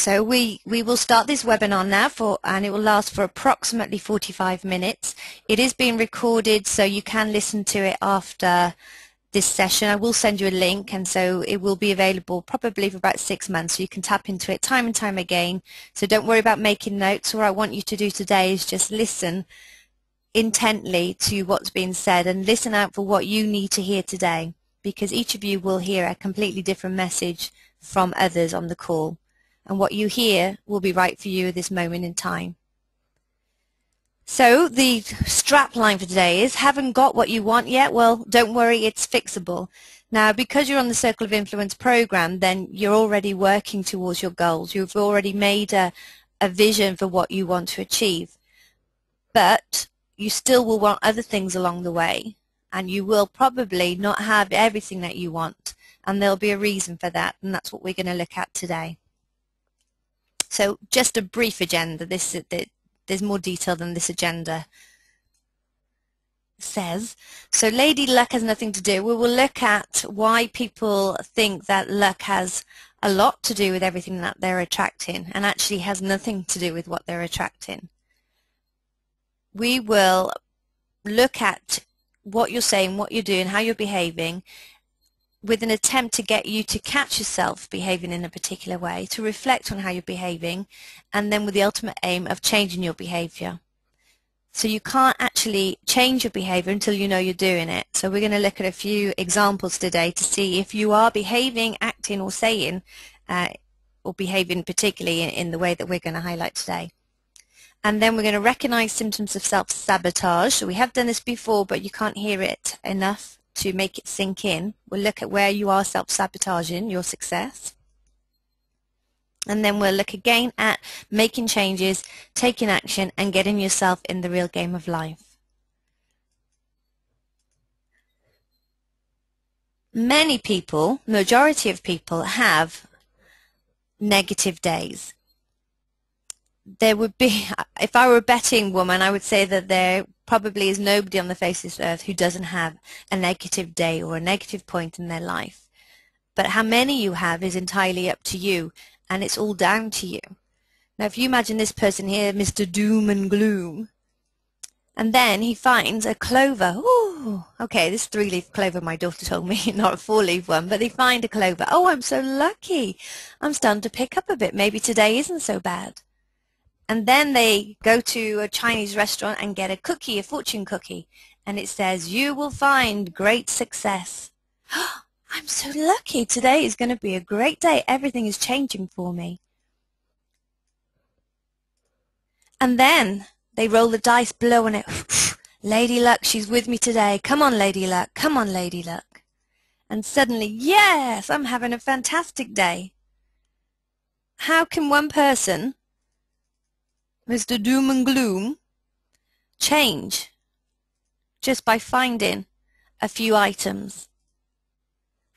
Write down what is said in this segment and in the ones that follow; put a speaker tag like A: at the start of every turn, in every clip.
A: So we will start this webinar now and it will last for approximately 45 minutes. It is being recorded, so you can listen to it after this session. I will send you a link, and so it will be available probably for about 6 months, so you can tap into it time and time again. So don't worry about making notes. What I want you to do today is just listen intently to what's being said and listen out for what you need to hear today, because each of you will hear a completely different message from others on the call, and what you hear will be right for you at this moment in time. So the strap line for today is, haven't got what you want yet? Well, don't worry, it's fixable. Now, because you're on the Circle of Influence program, then you're already working towards your goals. You've already made a vision for what you want to achieve. But you still will want other things along the way, and you will probably not have everything that you want, and there'll be a reason for that, and that's what we're going to look at today. So just a brief agenda. There's more detail than this agenda says. So Lady Luck has nothing to do. We will look at why people think that luck has a lot to do with everything that they're attracting, and actually has nothing to do with what they're attracting. We will look at what you're saying, what you're doing, how you're behaving, with an attempt to get you to catch yourself behaving in a particular way, to reflect on how you're behaving, and then with the ultimate aim of changing your behavior. So you can't actually change your behavior until you know you're doing it. So we're going to look at a few examples today to see if you are behaving, acting, or saying, or behaving particularly in the way that we're going to highlight today. And then we're going to recognize symptoms of self-sabotage. So we have done this before, but you can't hear it enough to make it sink in. We'll look at where you are self-sabotaging your success. And then we'll look again at making changes, taking action, and getting yourself in the real game of life. Many people, majority of people, have negative days. There would be, if I were a betting woman, I would say that there probably is nobody on the face of this earth who doesn't have a negative day or a negative point in their life. But how many you have is entirely up to you, and it's all down to you. Now, if you imagine this person here, Mr. Doom and Gloom, and then he finds a clover. Ooh, okay, this 3-leaf clover my daughter told me, not a 4-leaf one, but they find a clover. Oh, I'm so lucky. I'm starting to pick up a bit. Maybe today isn't so bad. And then they go to a Chinese restaurant and get a cookie, a fortune cookie, and it says, you will find great success. I'm so lucky. Today is going to be a great day. Everything is changing for me. And then they roll the dice, blow on it. Lady Luck, she's with me today. Come on, Lady Luck. Come on, Lady Luck. And suddenly, yes, I'm having a fantastic day. How can one person, Mr. Doom and Gloom, change just by finding a few items?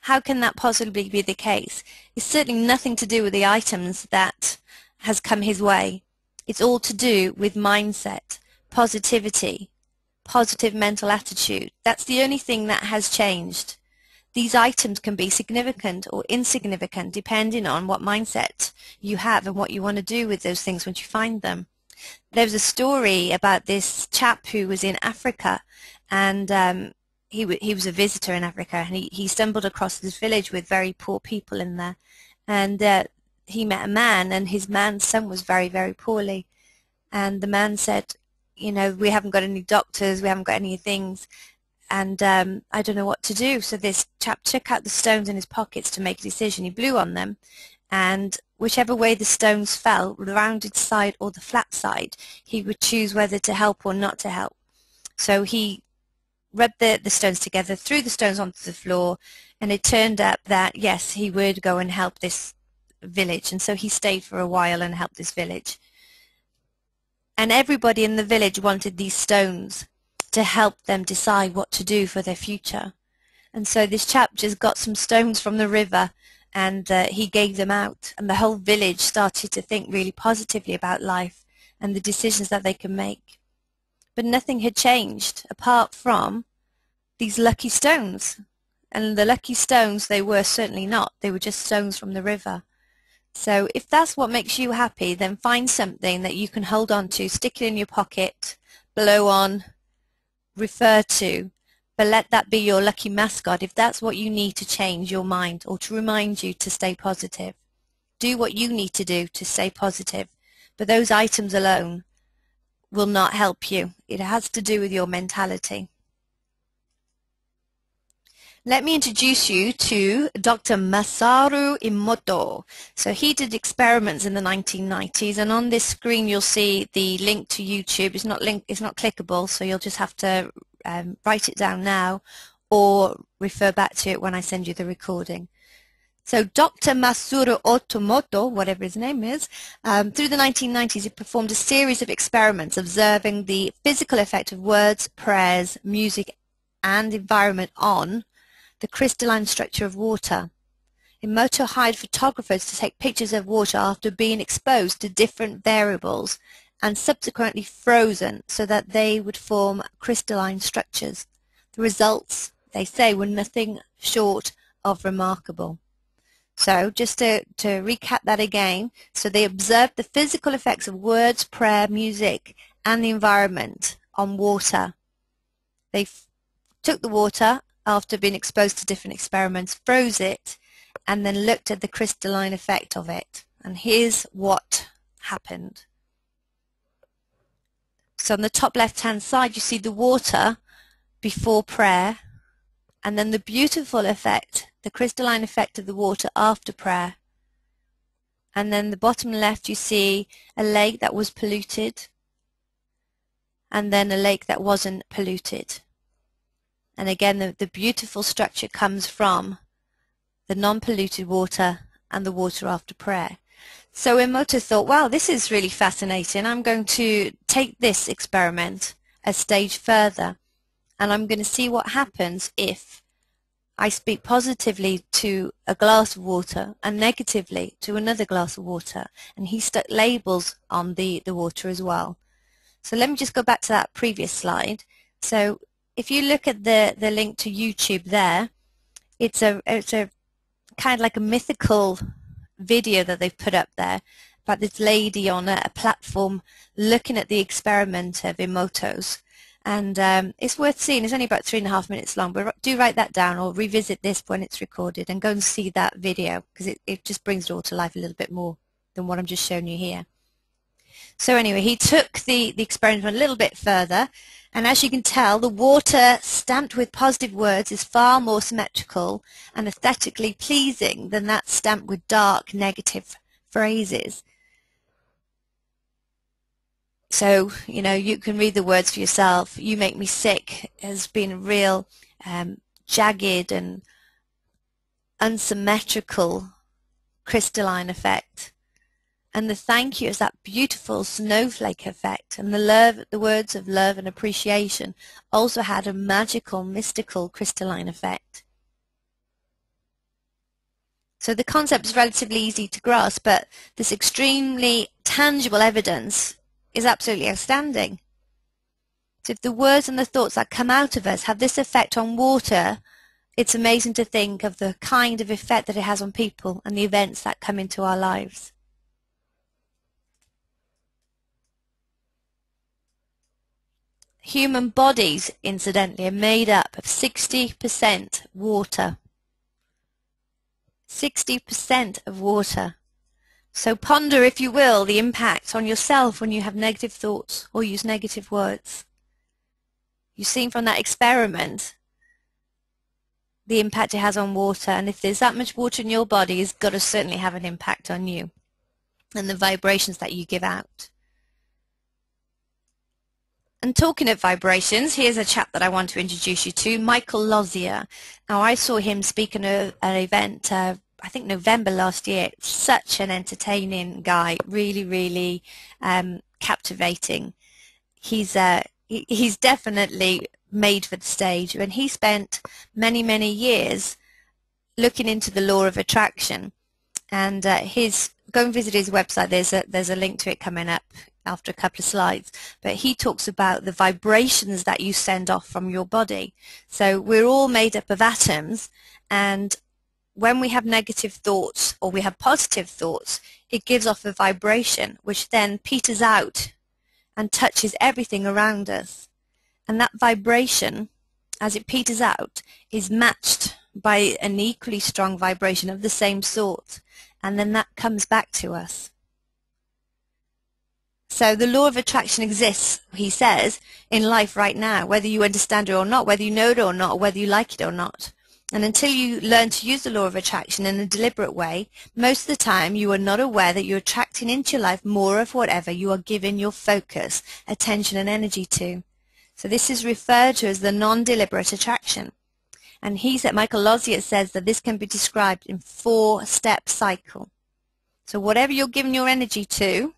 A: How can that possibly be the case? It's certainly nothing to do with the items that has come his way. It's all to do with mindset, positivity, positive mental attitude. That's the only thing that has changed. These items can be significant or insignificant depending on what mindset you have and what you want to do with those things once you find them. There was a story about this chap who was in Africa, and he was a visitor in Africa, and he stumbled across this village with very poor people in there, and he met a man, and his man's son was very, very poorly, and the man said, you know, we haven't got any doctors, we haven't got any things, and I don't know what to do. So this chap took out the stones in his pockets to make a decision. He blew on them, and whichever way the stones fell, the rounded side or the flat side, he would choose whether to help or not to help. So he rubbed the stones together, threw the stones onto the floor, and it turned up that, yes, he would go and help this village. And so he stayed for a while and helped this village. And everybody in the village wanted these stones to help them decide what to do for their future. And so this chap just got some stones from the river, and he gave them out, and the whole village started to think really positively about life and the decisions that they can make. But nothing had changed apart from these lucky stones. And the lucky stones, they were certainly not. They were just stones from the river. So if that's what makes you happy, then find something that you can hold on to, stick it in your pocket, blow on, refer to, but let that be your lucky mascot if that's what you need to change your mind or to remind you to stay positive. Do what you need to do to stay positive, but those items alone will not help you. It has to do with your mentality. Let me introduce you to Dr. Masaru Emoto. So he did experiments in the 1990s, and on this screen you'll see the link to YouTube. It's not clickable, so you'll just have to write it down now or refer back to it when I send you the recording. So Dr. Masaru Emoto, whatever his name is, through the 1990s he performed a series of experiments observing the physical effect of words, prayers, music and environment on the crystalline structure of water. Emoto hired photographers to take pictures of water after being exposed to different variables and subsequently frozen so that they would form crystalline structures. The results, they say, were nothing short of remarkable. So just to recap that again, so they observed the physical effects of words, prayer, music and the environment on water. They took the water after being exposed to different experiments, froze it, and then looked at the crystalline effect of it. And here's what happened. So on the top left-hand side, you see the water before prayer, and then the beautiful effect, the crystalline effect of the water after prayer. And then the bottom left, you see a lake that was polluted, and then a lake that wasn't polluted. And again, the beautiful structure comes from the non-polluted water and the water after prayer. So Emoto thought, wow, this is really fascinating. I'm going to take this experiment a stage further, and I'm going to see what happens if I speak positively to a glass of water and negatively to another glass of water. And he stuck labels on the water as well. So let me just go back to that previous slide. So if you look at the link to YouTube there, it's a kind of like a mythical video that they've put up there about this lady on a platform looking at the experiment of Emoto's. And it's worth seeing. It's only about 3.5 minutes long, but do write that down or revisit this when it's recorded and go and see that video, because it just brings it all to life a little bit more than what I'm just showing you here. So anyway, he took the experiment a little bit further, and as you can tell, the water stamped with positive words is far more symmetrical and aesthetically pleasing than that stamped with dark negative phrases. So, you know, you can read the words for yourself. You make me sick has been a real jagged and unsymmetrical crystalline effect. And the thank you is that beautiful snowflake effect. And the words of love and appreciation also had a magical, mystical, crystalline effect. So the concept is relatively easy to grasp, but this extremely tangible evidence is absolutely outstanding. So if the words and the thoughts that come out of us have this effect on water, it's amazing to think of the kind of effect that it has on people and the events that come into our lives. Human bodies, incidentally, are made up of 60% water. 60% of water. So ponder, if you will, the impact on yourself when you have negative thoughts or use negative words. You've seen from that experiment the impact it has on water, and if there's that much water in your body, it's got to certainly have an impact on you and the vibrations that you give out. And talking of vibrations, here's a chap that I want to introduce you to, Michael Lossier. Now, I saw him speak at an event, I think November last year. Such an entertaining guy, really captivating. He's definitely made for the stage, and he spent many years looking into the law of attraction. And go and visit his website. There's a link to it coming up after a couple of slides, but he talks about the vibrations that you send off from your body. So we're all made up of atoms, and when we have negative thoughts or we have positive thoughts, it gives off a vibration which then peters out and touches everything around us. And that vibration, as it peters out, is matched by an equally strong vibration of the same sort, and then that comes back to us. So the law of attraction exists, he says, in life right now, whether you understand it or not, whether you know it or not, or whether you like it or not. And until you learn to use the law of attraction in a deliberate way, most of the time you are not aware that you're attracting into your life more of whatever you are giving your focus, attention and energy to. So this is referred to as the non-deliberate attraction. And Michael Lossier says that this can be described in 4-step cycle. So whatever you're giving your energy to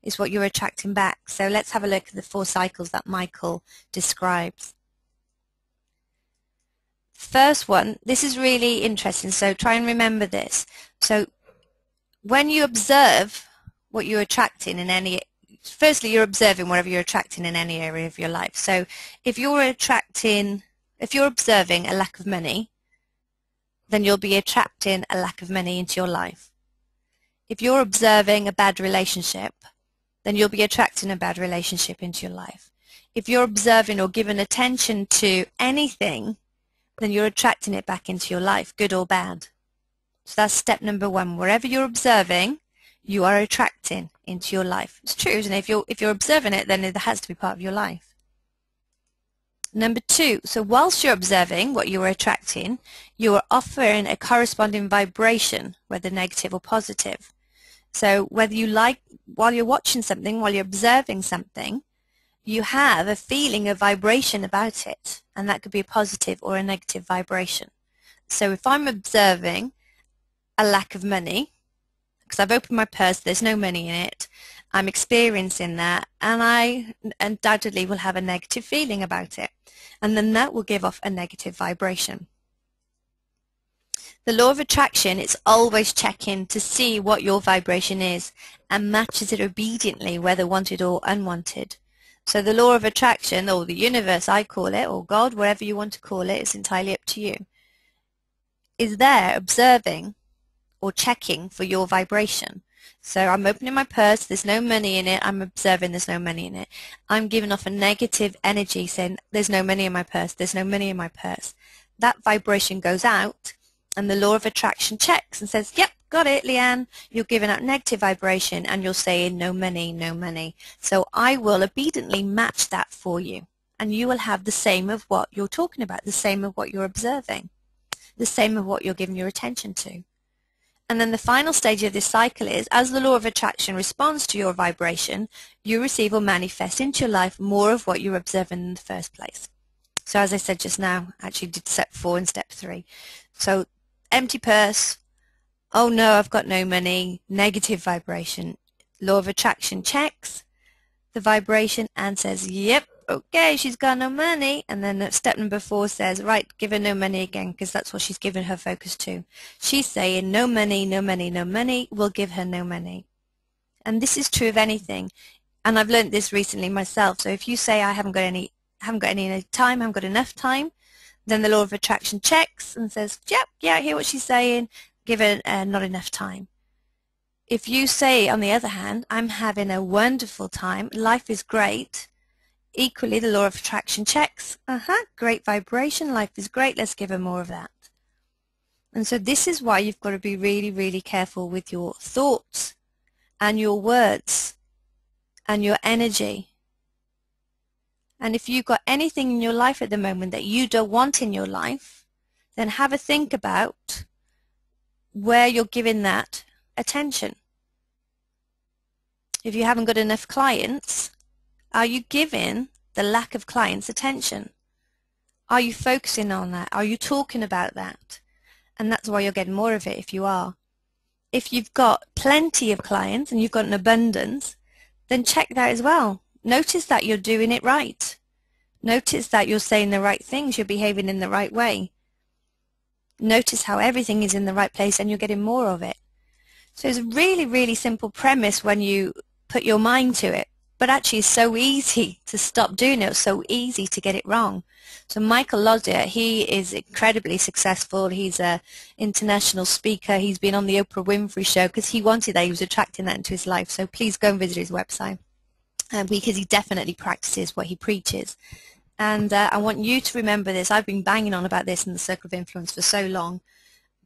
A: is what you're attracting back. So let's have a look at the 4 cycles that Michael describes. First one, this is really interesting, so try and remember this. So when you observe what you're attracting in any, firstly you're observing whatever you're attracting in any area of your life. So if you're observing a lack of money, then you'll be attracting a lack of money into your life. If you're observing a bad relationship, then you'll be attracting a bad relationship into your life. If you're observing or giving attention to anything, then you're attracting it back into your life, good or bad. So that's step number 1. Wherever you're observing, you are attracting into your life. It's true, isn't it? If you're observing it, then it has to be part of your life. Number 2, so whilst you're observing what you are attracting, you are offering a corresponding vibration, whether negative or positive. So whether you like, while you're watching something, while you're observing something, you have a feeling of vibration about it, and that could be a positive or a negative vibration. So if I'm observing a lack of money, because I've opened my purse, there's no money in it, I'm experiencing that, and I undoubtedly will have a negative feeling about it, and then that will give off a negative vibration. The law of attraction is always checking to see what your vibration is and matches it obediently, whether wanted or unwanted. So the law of attraction, or the universe I call it, or God, whatever you want to call it, it's entirely up to you, is there observing or checking for your vibration. So I'm opening my purse, there's no money in it, I'm observing there's no money in it. I'm giving off a negative energy saying there's no money in my purse, there's no money in my purse. That vibration goes out, and the law of attraction checks and says, yep, got it, Leanne, you're giving out negative vibration and you're saying no money, no money. So I will obediently match that for you, and you will have the same of what you're talking about, the same of what you're observing, the same of what you're giving your attention to. And then the final stage of this cycle is, as the law of attraction responds to your vibration, you receive or manifest into your life more of what you're observing in the first place. So as I said just now, actually did step 4 and step 3. So empty purse, oh no, I've got no money, negative vibration. Law of attraction checks the vibration and says, yep, okay, she's got no money. And then step number 4 says, right, give her no money again, because that's what she's given her focus to. She's saying no money, no money, no money, we'll give her no money. And this is true of anything. And I've learned this recently myself. So if you say I haven't got any time, I haven't got enough time, then the law of attraction checks and says, yep, yeah, I hear what she's saying, give her not enough time. If you say, on the other hand, I'm having a wonderful time, life is great, equally the law of attraction checks, great vibration, life is great, let's give her more of that. And so this is why you've got to be really, really careful with your thoughts and your words and your energy. And if you've got anything in your life at the moment that you don't want in your life, then have a think about where you're giving that attention. If you haven't got enough clients, are you giving the lack of clients attention? Are you focusing on that? Are you talking about that? And that's why you're getting more of it if you are. If you've got plenty of clients and you've got an abundance, then check that as well. Notice that you're doing it right. Notice that you're saying the right things, you're behaving in the right way. Notice how everything is in the right place and you're getting more of it. So it's a really, really simple premise when you put your mind to it. but actually it's so easy to stop doing it. It's so easy to get it wrong. So Michael Lossier, he is incredibly successful. He's an international speaker. He's been on the Oprah Winfrey show because he wanted that. He was attracting that into his life. So please go and visit his website because he definitely practices what he preaches. And I want you to remember this. I've been banging on about this in the Circle of Influence for so long,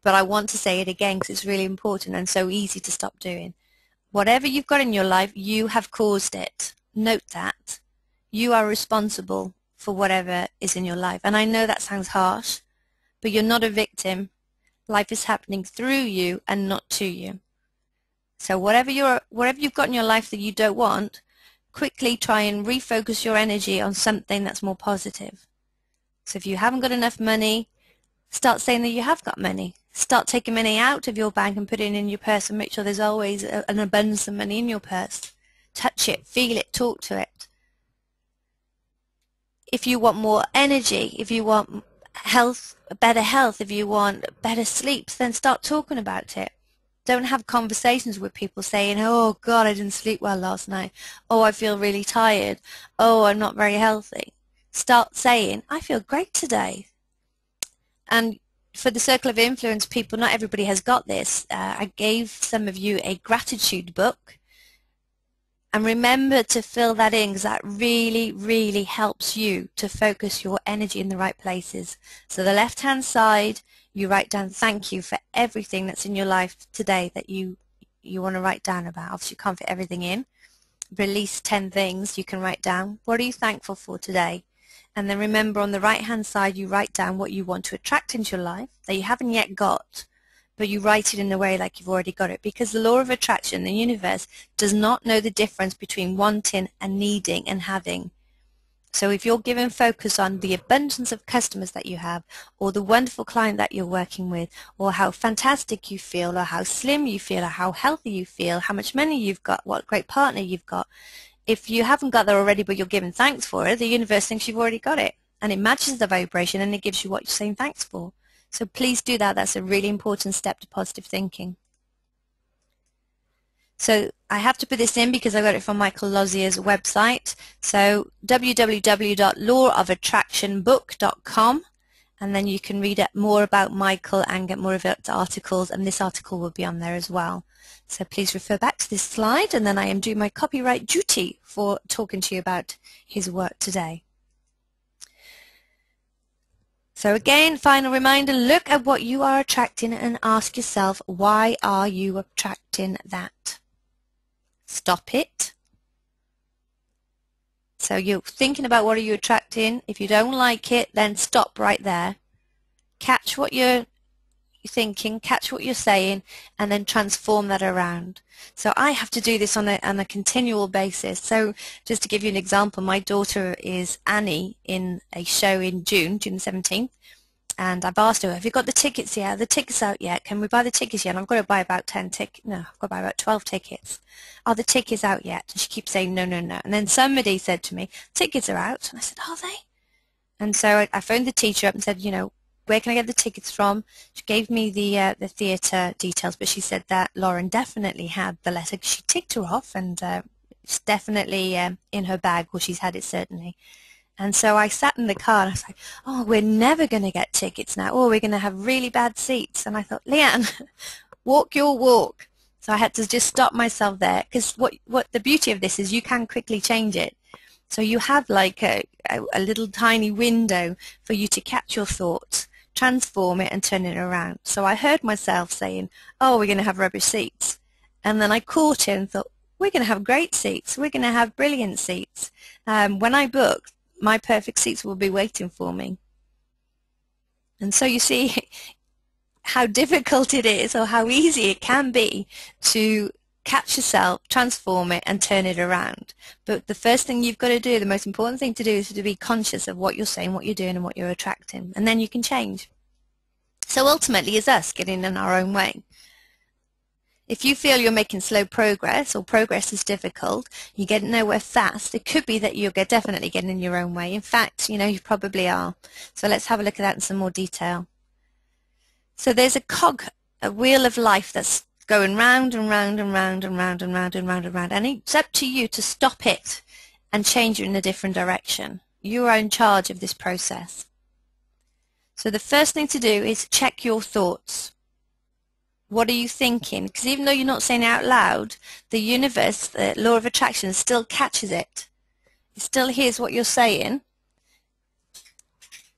A: but I want to say it again because it's really important and so easy to stop doing. Whatever you've got in your life, you have caused it. Note that. You are responsible for whatever is in your life. And I know that sounds harsh, but you're not a victim. Life is happening through you and not to you. So whatever you've got in your life that you don't want, quickly try and refocus your energy on something that's more positive. So if you haven't got enough money, start saying that you have got money. Start taking money out of your bank and put it in your purse and make sure there's always an abundance of money in your purse. Touch it, feel it, talk to it. If you want more energy, if you want better health, if you want better sleep, then start talking about it. Don't have conversations with people saying, oh God, I didn't sleep well last night. Oh, I feel really tired. Oh, I'm not very healthy. Start saying, I feel great today. And for the Circle of Influence people, not everybody has got this. I gave some of you a gratitude book. And remember to fill that in because that really, really helps you to focus your energy in the right places. So the left-hand side, you write down thank you for everything that's in your life today that you want to write down about. Obviously, you can't fit everything in. Release 10 things you can write down. What are you thankful for today? And then remember on the right-hand side, you write down what you want to attract into your life that you haven't yet got, but you write it in a way like you've already got it, because the law of attraction, the universe, does not know the difference between wanting and needing and having. So if you're giving focus on the abundance of customers that you have, or the wonderful client that you're working with, or how fantastic you feel, or how slim you feel, or how healthy you feel, how much money you've got, what great partner you've got, if you haven't got that already but you're giving thanks for it, the universe thinks you've already got it, and it matches the vibration and it gives you what you're saying thanks for. So please do that. That's a really important step to positive thinking. So I have to put this in because I got it from Michael Lossier's website. So www.lawofattractionbook.com, and then you can read more about Michael and get more of his articles, and this article will be on there as well. So please refer back to this slide, and then I am doing my copyright duty for talking to you about his work today. So again, final reminder, look at what you are attracting and ask yourself, why are you attracting that? Stop it. So you're thinking about what are you attracting. If you don't like it, then stop right there. Catch what you're thinking, catch what you're saying, and then transform that around. So I have to do this on a continual basis. So just to give you an example, my daughter is Annie in a show in June the 17th, and I've asked her, have you got the tickets yet? Are the tickets out yet? Can we buy the tickets yet? And I've got to buy about 10 tickets. No, I've got to buy about 12 tickets. Are the tickets out yet? And she keeps saying no, no, no. And then somebody said to me, tickets are out. And I said, are they? And so I phoned the teacher up and said, you know, where can I get the tickets from? She gave me the theatre details, but she said that Lauren definitely had the letter. She ticked her off, and it's definitely in her bag, or she's had it certainly. And so I sat in the car and I was like, oh, we're never going to get tickets now. Oh, we're going to have really bad seats. And I thought, Leanne, walk your walk. So I had to just stop myself there, because what the beauty of this is you can quickly change it. So you have like a little tiny window for you to catch your thoughts, transform it and turn it around. So I heard myself saying, oh, we're going to have rubbish seats. And then I caught it and thought, we're going to have great seats. We're going to have brilliant seats. When I book, my perfect seats will be waiting for me. And so you see how difficult it is, or how easy it can be to catch yourself, transform it, and turn it around. But the first thing you've got to do, the most important thing to do, is to be conscious of what you're saying, what you're doing, and what you're attracting. And then you can change. So ultimately, it's us getting in our own way. If you feel you're making slow progress, or progress is difficult, you get nowhere fast, it could be that you're definitely getting in your own way. In fact, you know, you probably are. So let's have a look at that in some more detail. So there's a cog, a wheel of life that's going round and round and round and round and round and round and round, and it's up to you to stop it. and change it in a different direction. You are in charge of this process. So the first thing to do is check your thoughts. What are you thinking? Because even though you're not saying it out loud, the universe, the law of attraction, still catches it. It still hears what you're saying,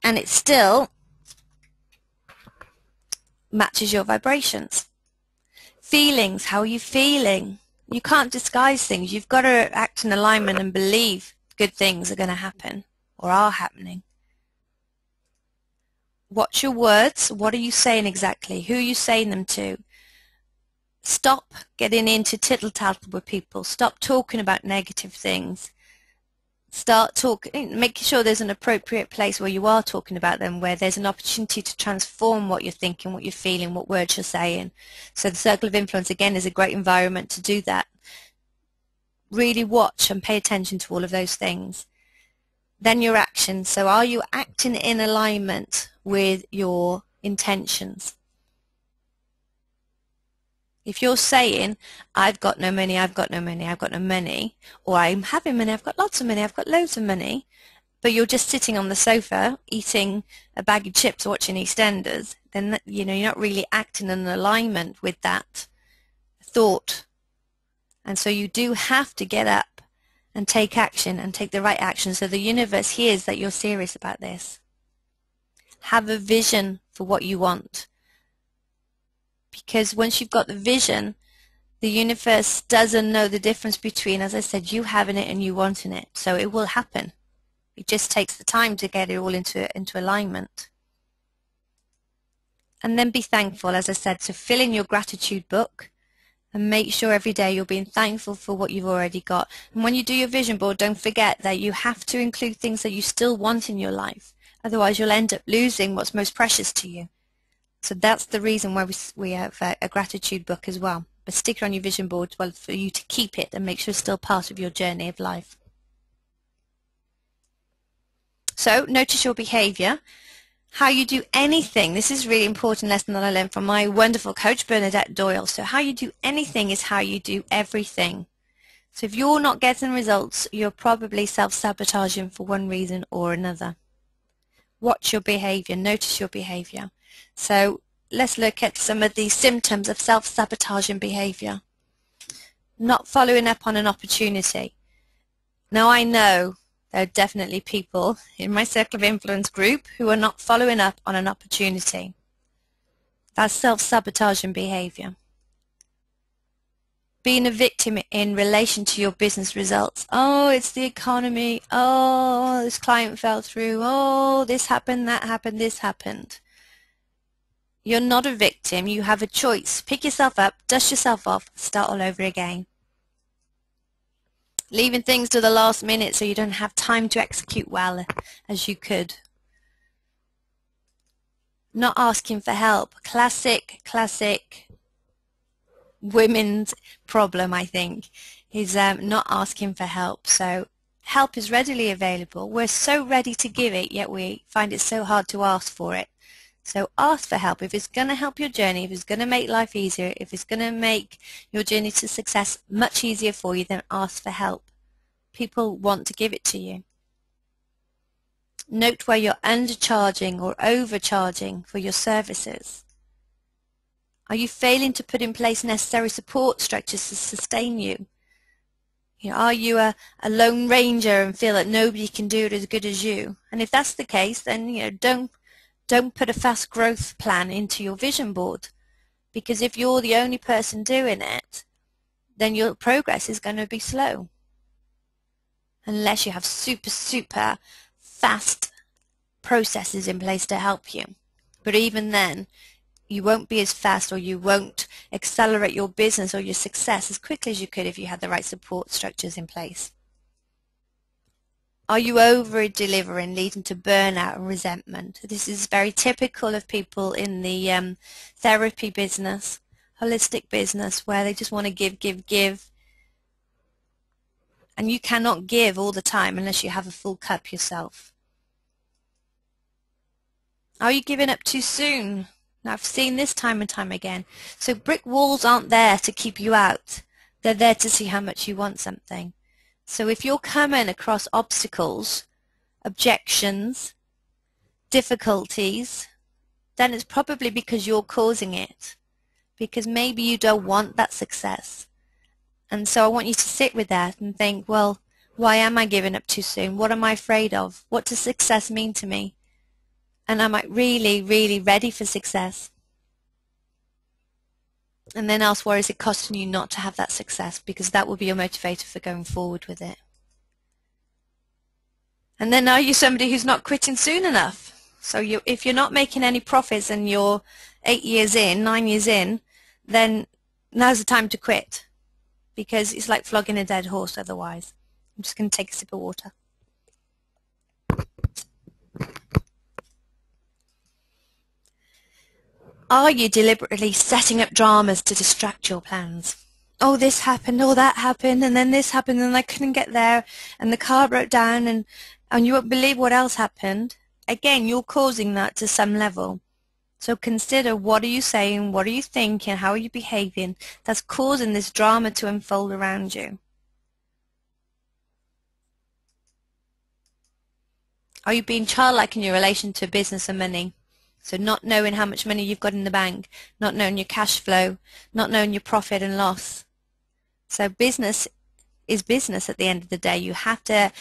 A: and it still matches your vibrations. Feelings, how are you feeling? You can't disguise things. You've got to act in alignment and believe good things are going to happen or are happening. Watch your words. What are you saying exactly? Who are you saying them to? Stop getting into tittle-tattle with people. Stop talking about negative things. Start talking, making sure there's an appropriate place where you are talking about them, where there's an opportunity to transform what you're thinking, what you're feeling, what words you're saying. So the circle of influence, again, is a great environment to do that. Really watch and pay attention to all of those things. Then your actions. So are you acting in alignment with your intentions? If you're saying, I've got no money, I've got no money, I've got no money, or I'm having money, I've got lots of money, I've got loads of money, but you're just sitting on the sofa eating a bag of chips watching EastEnders, then you're not really acting in alignment with that thought. And so you do have to get up and take action and take the right action so the universe hears that you're serious about this. Have a vision for what you want. Because once you've got the vision, the universe doesn't know the difference between, as I said, you having it and you wanting it. So it will happen. It just takes the time to get it all into alignment. And then be thankful, as I said. So fill in your gratitude book and make sure every day you're being thankful for what you've already got. And when you do your vision board, don't forget that you have to include things that you still want in your life. Otherwise, you'll end up losing what's most precious to you. So that's the reason why we have a gratitude book as well. A sticker on your vision board as well for you to keep it and make sure it's still part of your journey of life. So notice your behavior. How you do anything. This is a really important lesson that I learned from my wonderful coach, Bernadette Doyle. So how you do anything is how you do everything. So if you're not getting results, you're probably self-sabotaging for one reason or another. Watch your behavior. Notice your behavior. So let's look at some of the symptoms of self-sabotaging behavior. Not following up on an opportunity. Now I know there are definitely people in my circle of influence group who are not following up on an opportunity. That's self-sabotaging behavior. Being a victim in relation to your business results. Oh, it's the economy. Oh, this client fell through. Oh, this happened, that happened, this happened. You're not a victim. You have a choice. Pick yourself up, dust yourself off, start all over again. Leaving things to the last minute so you don't have time to execute well as you could. Not asking for help. Classic women's problem, I think, is not asking for help. So help is readily available. We're so ready to give it, yet we find it so hard to ask for it. So ask for help. If it's going to help your journey, if it's going to make life easier, if it's going to make your journey to success much easier for you, then ask for help. People want to give it to you. Note where you're undercharging or overcharging for your services. Are you failing to put in place necessary support structures to sustain you? Are you a lone ranger and feel that nobody can do it as good as you? And if that's the case, then don't put a fast growth plan into your vision board, because if you're the only person doing it, then your progress is going to be slow. Unless you have super fast processes in place to help you. But even then, you won't be as fast, or you won't accelerate your business or your success as quickly as you could if you had the right support structures in place. Are you over-delivering, leading to burnout and resentment? This is very typical of people in the therapy business, holistic business, where they just want to give. And you cannot give all the time unless you have a full cup yourself. Are you giving up too soon? Now, I've seen this time and time again. So brick walls aren't there to keep you out. They're there to see how much you want something. So if you're coming across obstacles, objections, difficulties, then it's probably because you're causing it, because maybe you don't want that success. And so I want you to sit with that and think, well, why am I giving up too soon? What am I afraid of? What does success mean to me? And am I really, really ready for success? And then ask, what is it costing you not to have that success? Because that will be your motivator for going forward with it. And then, are you somebody who's not quitting soon enough? So if you're not making any profits and you're 8 years in, 9 years in, then now's the time to quit, because it's like flogging a dead horse otherwise. I'm just going to take a sip of water. Are you deliberately setting up dramas to distract your plans? Oh, this happened, oh, that happened, and then this happened, and I couldn't get there, and the car broke down, and you won't believe what else happened. Again, you're causing that to some level. So consider, what are you saying, what are you thinking, how are you behaving that's causing this drama to unfold around you? Are you being childlike in your relation to business and money? So not knowing how much money you've got in the bank, not knowing your cash flow, not knowing your profit and loss. So business is business at the end of the day. You have to,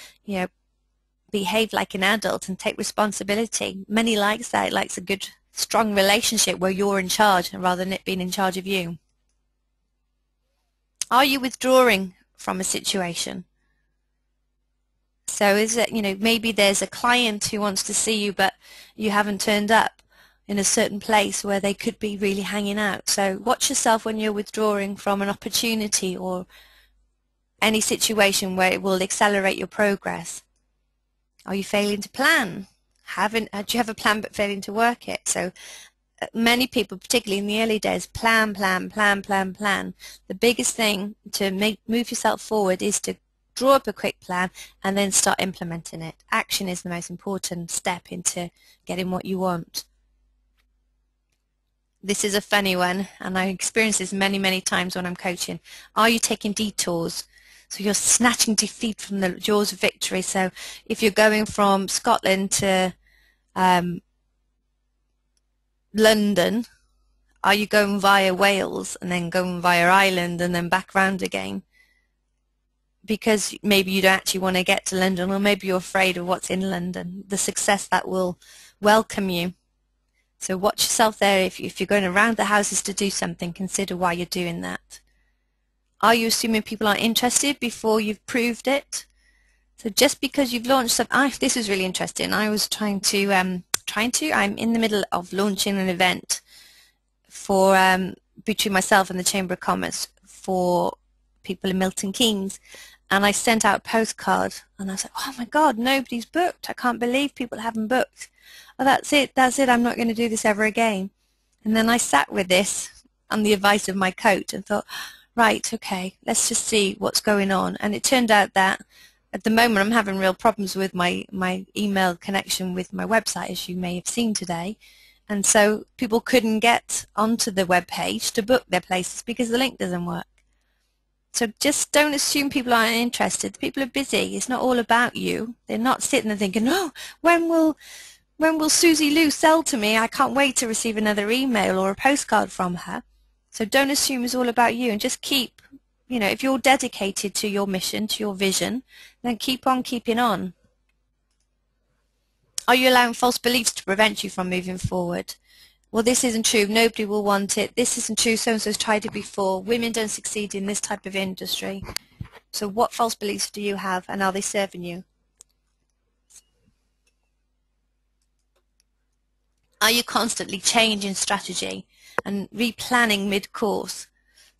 A: behave like an adult and take responsibility. Money likes that. It likes a good, strong relationship where you're in charge rather than it being in charge of you. Are you withdrawing from a situation? So is it, maybe there's a client who wants to see you, but you haven't turned up in a certain place where they could be really hanging out. So watch yourself when you're withdrawing from an opportunity or any situation where it will accelerate your progress. Are you failing to plan? Do you have a plan but failing to work it? So many people, particularly in the early days, plan. The biggest thing to move yourself forward is to draw up a quick plan and then start implementing it. Action is the most important step into getting what you want. This is a funny one, and I experience this many times when I'm coaching. Are you taking detours? So you're snatching defeat from the jaws of victory. So if you're going from Scotland to London, are you going via Wales and then going via Ireland and then back round again? Because maybe you don't actually want to get to London, or maybe you're afraid of what's in London, the success that will welcome you. So watch yourself there. If you're going around the houses to do something, consider why you're doing that. Are you assuming people aren't interested before you've proved it? So just because you've launched this is really interesting. I was I'm in the middle of launching an event for between myself and the Chamber of Commerce for people in Milton Keynes, and I sent out a postcard and I was like, oh my God, nobody's booked. I can't believe people haven't booked. Oh, that's it, I'm not going to do this ever again. And then I sat with this on the advice of my coach and thought, right, okay, let's just see what's going on. And it turned out that at the moment I'm having real problems with my email connection with my website, as you may have seen today. And so people couldn't get onto the web page to book their places because the link doesn't work. So just don't assume people aren't interested. People are busy. It's not all about you. They're not sitting there thinking, oh, when will Susie Lou sell to me? I can't wait to receive another email or a postcard from her. So don't assume it's all about you, and just keep, if you're dedicated to your mission, to your vision, then keep on keeping on. Are you allowing false beliefs to prevent you from moving forward? Well, this isn't true. Nobody will want it. This isn't true. So-and-so's tried it before. Women don't succeed in this type of industry. So what false beliefs do you have, and are they serving you? Are you constantly changing strategy and replanning mid-course?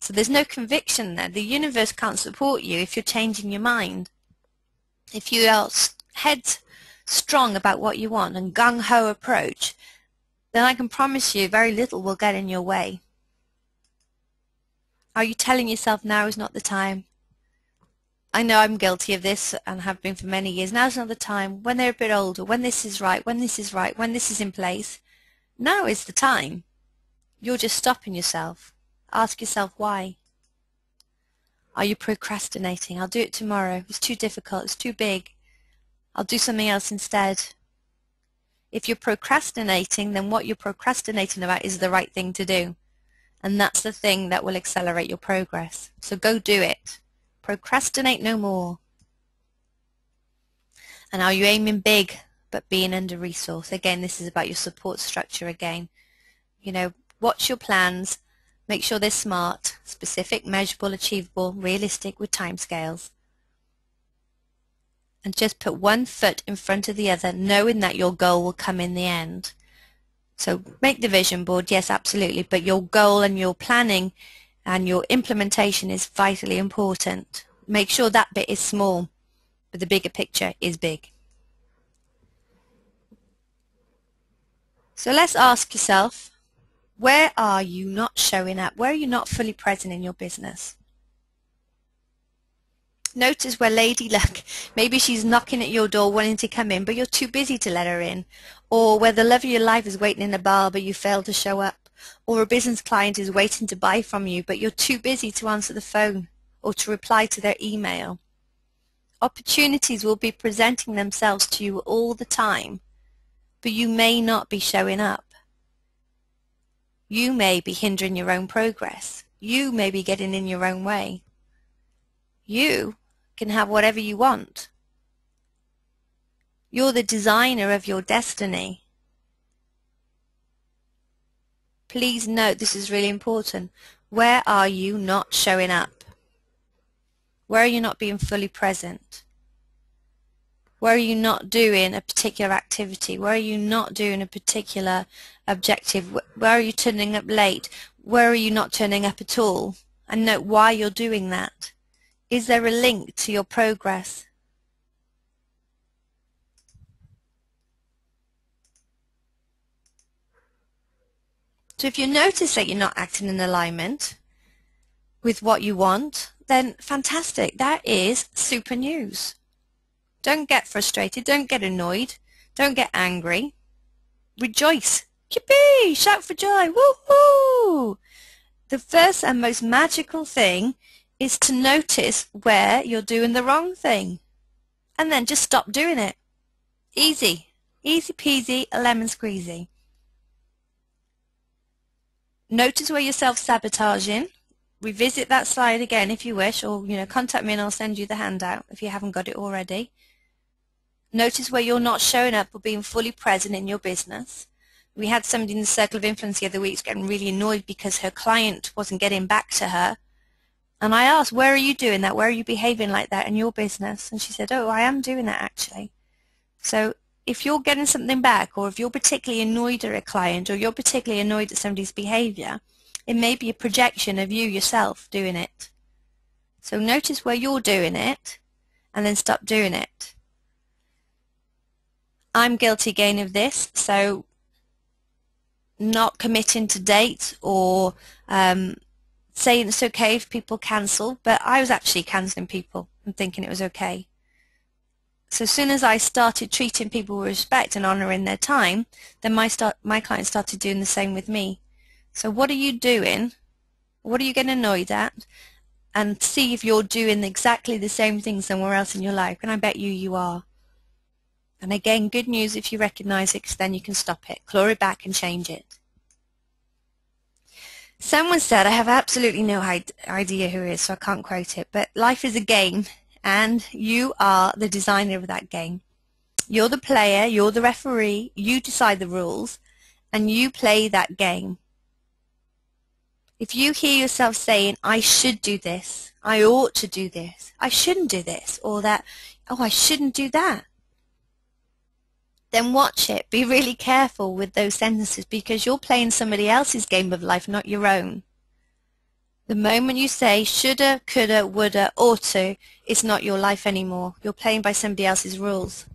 A: So there's no conviction there. The universe can't support you if you're changing your mind. If you are headstrong about what you want and gung-ho approach, then I can promise you very little will get in your way. Are you telling yourself now is not the time? I know I'm guilty of this and have been for many years. Now's not the time. When they're a bit older, when this is right, when this is right, when this is in place, now is the time. You're just stopping yourself. Ask yourself why. Are you procrastinating? I'll do it tomorrow. It's too difficult. It's too big. I'll do something else instead. If you're procrastinating, then what you're procrastinating about is the right thing to do. And that's the thing that will accelerate your progress. So go do it. Procrastinate no more. And are you aiming big but being under-resourced? Again, this is about your support structure again. You know, watch your plans. Make sure they're smart, specific, measurable, achievable, realistic with timescales. And just put one foot in front of the other, knowing that your goal will come in the end. So make the vision board, yes, absolutely, but your goal and your planning and your implementation is vitally important. Make sure that bit is small, but the bigger picture is big. So let's ask yourself, where are you not showing up? Where are you not fully present in your business? Notice where Lady Luck, maybe she's knocking at your door wanting to come in, but you're too busy to let her in. Or where the love of your life is waiting in a bar, but you fail to show up. Or a business client is waiting to buy from you, but you're too busy to answer the phone or to reply to their email. Opportunities will be presenting themselves to you all the time, but you may not be showing up. You may be hindering your own progress. You may be getting in your own way. You can have whatever you want. You're the designer of your destiny. Please note, this is really important. Where are you not showing up? Where are you not being fully present? Where are you not doing a particular activity? Where are you not doing a particular objective? Where are you turning up late? Where are you not turning up at all? And note why you're doing that. Is there a link to your progress? So if you notice that you're not acting in alignment with what you want, then fantastic. That is super news. Don't get frustrated. Don't get annoyed. Don't get angry. Rejoice. Yippee! Shout for joy. Woohoo! The first and most magical thing is to notice where you're doing the wrong thing. And then just stop doing it. Easy. Easy peasy, a lemon squeezy. Notice where you're self-sabotaging. Revisit that slide again if you wish, or contact me and I'll send you the handout if you haven't got it already. Notice where you're not showing up or being fully present in your business. We had somebody in the Circle of Influence the other week getting really annoyed because her client wasn't getting back to her. And I asked, where are you doing that? Where are you behaving like that in your business? And she said, oh, I am doing that actually. So if you're getting something back, or if you're particularly annoyed at a client, or you're particularly annoyed at somebody's behavior, it may be a projection of you yourself doing it. So notice where you're doing it and then stop doing it. I'm guilty again of this, so not committing to dates or saying it's okay if people cancel, but I was actually cancelling people and thinking it was okay. So as soon as I started treating people with respect and honouring their time, then my clients started doing the same with me. So what are you doing? What are you getting annoyed at? And see if you're doing exactly the same thing somewhere else in your life, and I bet you are. And again, good news if you recognise it, because then you can stop it, claw it back and change it. Someone said, I have absolutely no idea who it is, so I can't quote it, but life is a game, and you are the designer of that game. You're the player, you're the referee, you decide the rules, and you play that game. If you hear yourself saying, I should do this, I ought to do this, I shouldn't do this, or that, oh, I shouldn't do that, then watch it. Be really careful with those sentences, because you're playing somebody else's game of life, not your own. The moment you say shoulda, coulda, woulda, ought to, it's not your life anymore. You're playing by somebody else's rules.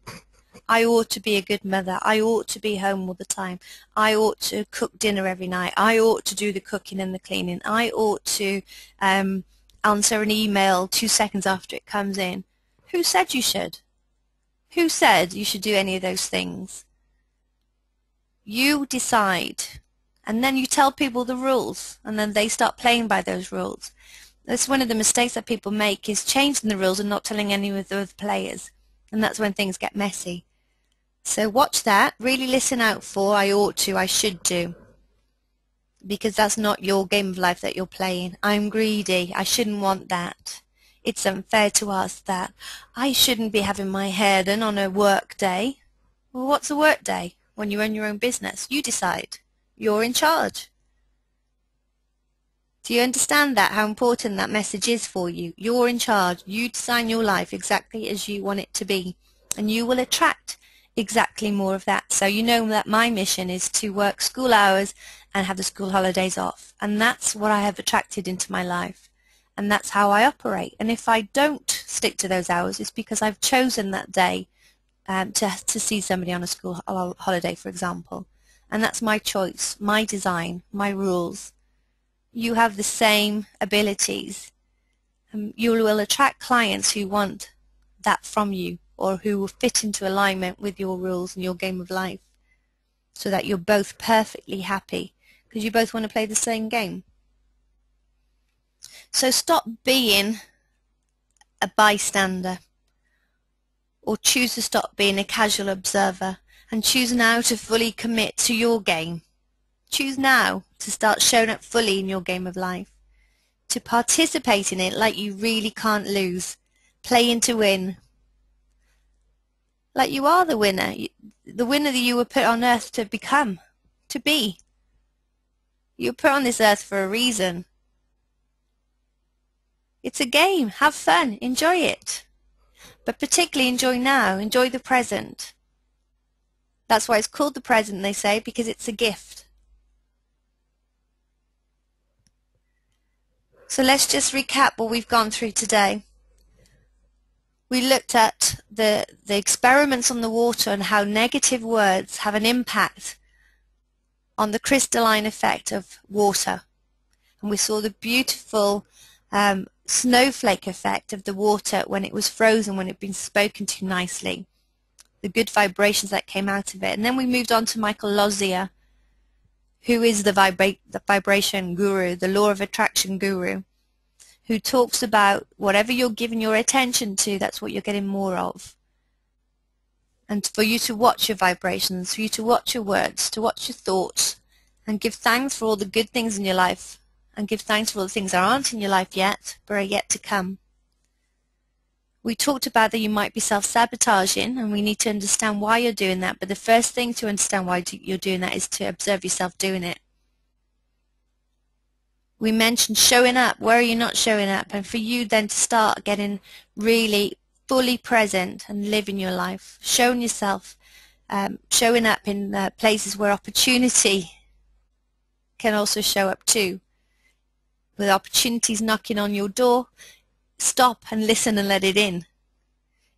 A: I ought to be a good mother. I ought to be home all the time. I ought to cook dinner every night. I ought to do the cooking and the cleaning. I ought to answer an email 2 seconds after it comes in. Who said you should? Who said you should do any of those things? You decide, and then you tell people the rules, and then they start playing by those rules. That's one of the mistakes that people make, is changing the rules and not telling any of the other players. And that's when things get messy. So watch that. Really listen out for I ought to, I should do. Because that's not your game of life that you're playing. I'm greedy. I shouldn't want that. It's unfair to ask that. I shouldn't be having my hair done on a work day. Well, what's a work day? When you run your own business, you decide. You're in charge. Do you understand that, how important that message is for you? You're in charge. You design your life exactly as you want it to be, and you will attract exactly more of that. So you know that my mission is to work school hours and have the school holidays off, and that's what I have attracted into my life, and that's how I operate. And if I don't stick to those hours, it's because I've chosen that day to see somebody on a school holiday, for example, and that's my choice, my design, my rules. You have the same abilities. You will attract clients who want that from you, or who will fit into alignment with your rules and your game of life, so that you're both perfectly happy, because you both want to play the same game. So stop being a bystander, or choose to stop being a casual observer, and choose now to fully commit to your game. Choose now to start showing up fully in your game of life, to participate in it like you really can't lose, playing to win, like you are the winner that you were put on earth to become, to be. You were put on this earth for a reason. It's a game. Have fun. Enjoy it. But particularly enjoy now. Enjoy the present. That's why it's called the present, they say, because it's a gift. So let's just recap what we've gone through today. We looked at the experiments on the water and how negative words have an impact on the crystalline effect of water. And we saw the beautiful snowflake effect of the water when it was frozen, when it had been spoken to nicely, the good vibrations that came out of it. And then we moved on to Michael Lossier, who is the vibration guru, the law of attraction guru, who talks about whatever you're giving your attention to, that's what you're getting more of. And for you to watch your vibrations, for you to watch your words, to watch your thoughts, and give thanks for all the good things in your life, and give thanks for all the things that aren't in your life yet, but are yet to come. We talked about that you might be self-sabotaging, and we need to understand why you're doing that, but the first thing to understand why you're doing that is to observe yourself doing it. We mentioned showing up. Where are you not showing up? And for you then to start getting really fully present and living your life, showing yourself, showing up in places where opportunity can also show up too. With opportunities knocking on your door, stop and listen and let it in.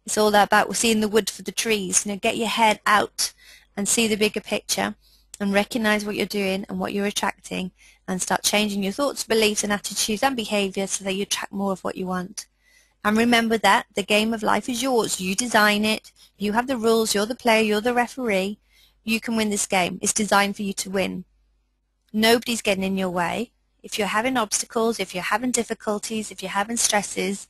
A: It's all about seeing the wood for the trees. You know, get your head out and see the bigger picture, and recognize what you're doing and what you're attracting, and start changing your thoughts, beliefs and attitudes and behavior so that you attract more of what you want. And remember that the game of life is yours. You design it. You have the rules. You're the player. You're the referee. You can win this game. It's designed for you to win. Nobody's getting in your way. If you're having obstacles, if you're having difficulties, if you're having stresses,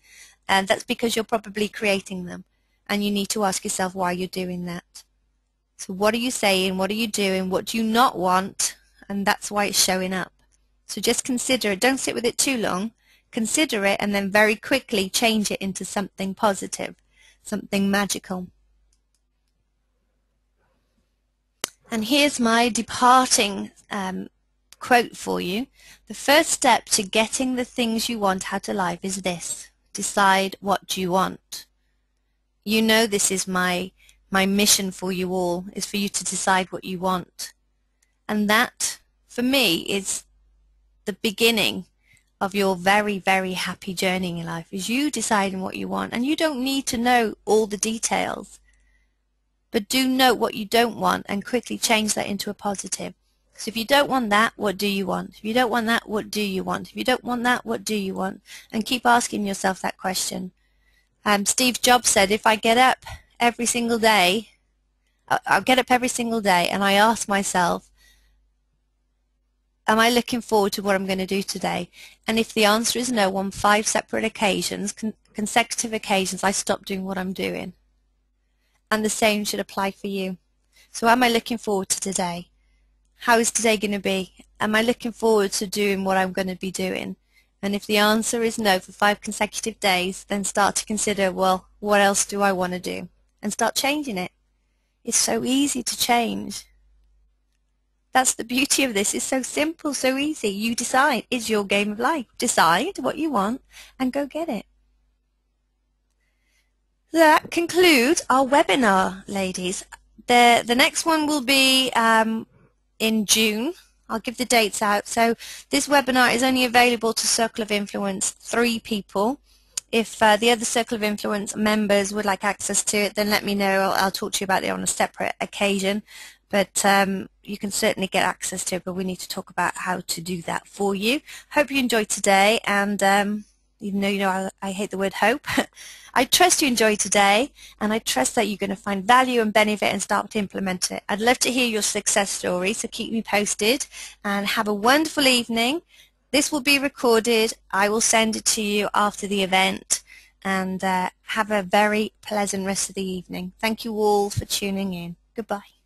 A: that's because you're probably creating them. And you need to ask yourself why you're doing that. So what are you saying? What are you doing? What do you not want? And that's why it's showing up. So just consider it. Don't sit with it too long. Consider it, and then very quickly change it into something positive, something magical. And here's my departing quote for you. The first step to getting the things you want out of life is this: decide what you want. You know, this is my mission for you all, is for you to decide what you want. And that, for me, is the beginning of your very, very happy journey in life, is you deciding what you want. And you don't need to know all the details, but do know what you don't want and quickly change that into a positive. So if you don't want that, what do you want? If you don't want that, what do you want? If you don't want that, what do you want? And keep asking yourself that question. Steve Jobs said, if I get up every single day, I'll get up every single day and I ask myself, am I looking forward to what I'm going to do today? And if the answer is no on 5 separate occasions, consecutive occasions, I stop doing what I'm doing. And the same should apply for you. So am I looking forward to today? How is today going to be? Am I looking forward to doing what I'm going to be doing? And if the answer is no for 5 consecutive days, then start to consider, well, what else do I want to do? And start changing it. It's so easy to change. That's the beauty of this. It's so simple, so easy. You decide. It's your game of life. Decide what you want and go get it. That concludes our webinar, ladies. The next one will be in June. I'll give the dates out. So this webinar is only available to Circle of Influence 3 people. If the other Circle of Influence members would like access to it, then let me know. I'll talk to you about it on a separate occasion. But you can certainly get access to it, but we need to talk about how to do that for you. Hope you enjoyed today, and even though you know I hate the word hope, I trust you enjoyed today, and I trust that you're going to find value and benefit and start to implement it. I'd love to hear your success story, so keep me posted, and have a wonderful evening. This will be recorded. I will send it to you after the event, and have a very pleasant rest of the evening. Thank you all for tuning in. Goodbye.